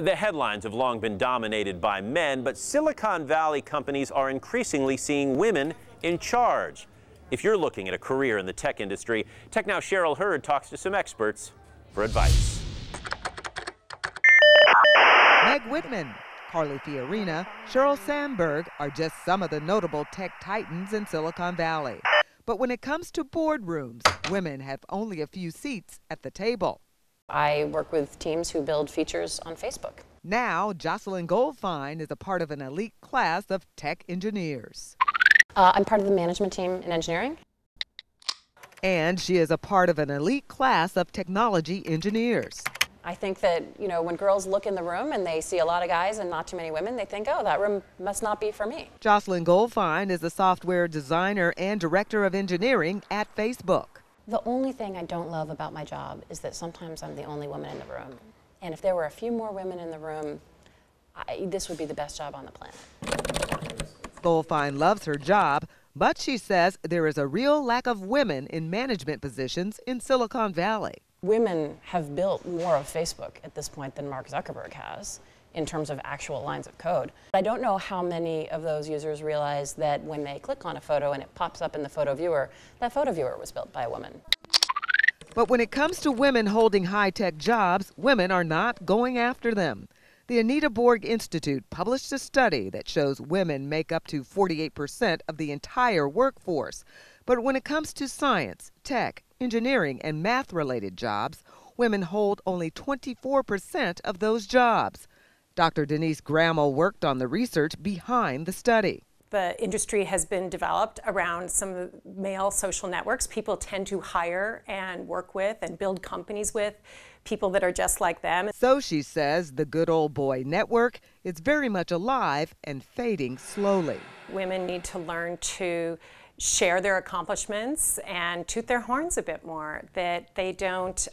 The headlines have long been dominated by men, but Silicon Valley companies are increasingly seeing women in charge. If you're looking at a career in the tech industry, TechNow's Cheryl Hurd talks to some experts for advice. Meg Whitman, Carly Fiorina, Sheryl Sandberg are just some of the notable tech titans in Silicon Valley. But when it comes to boardrooms, women have only a few seats at the table. I work with teams who build features on Facebook. Now, Jocelyn Goldfein is a part of an elite class of tech engineers. I'm part of the management team in engineering. And she is a part of an elite class of technology engineers. I think that, when girls look in the room and they see a lot of guys and not too many women, they think, oh, that room must not be for me. Jocelyn Goldfein is a software designer and director of engineering at Facebook. The only thing I don't love about my job is that sometimes I'm the only woman in the room. And if there were a few more women in the room, this would be the best job on the planet. Goldfein loves her job, but she says there is a real lack of women in management positions in Silicon Valley. Women have built more of Facebook at this point than Mark Zuckerberg has in terms of actual lines of code. I don't know how many of those users realize that when they click on a photo and it pops up in the photo viewer, that photo viewer was built by a woman. But when it comes to women holding high-tech jobs, women are not going after them. The Anita Borg Institute published a study that shows women make up to 48% of the entire workforce. But when it comes to science, tech, engineering, and math-related jobs, women hold only 24% of those jobs. Dr. Denise Grammel worked on the research behind the study. The industry has been developed around some male social networks. People tend to hire and work with and build companies with people that are just like them. So she says the good old boy network is very much alive and fading slowly. Women need to learn to share their accomplishments and toot their horns a bit more, that they don't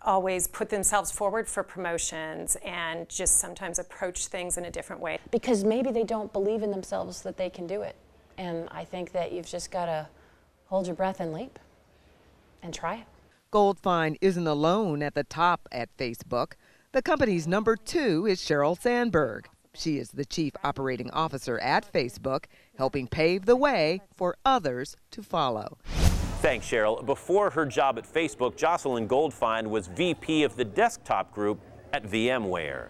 always put themselves forward for promotions and just sometimes approach things in a different way. Because maybe they don't believe in themselves that they can do it. And I think that you've just got to hold your breath and leap and try it. Goldfein isn't alone at the top at Facebook. The company's number 2 is Sheryl Sandberg. She is the chief operating officer at Facebook, helping pave the way for others to follow. Thanks, Cheryl. Before her job at Facebook, Jocelyn Goldfein was VP of the desktop group at VMware.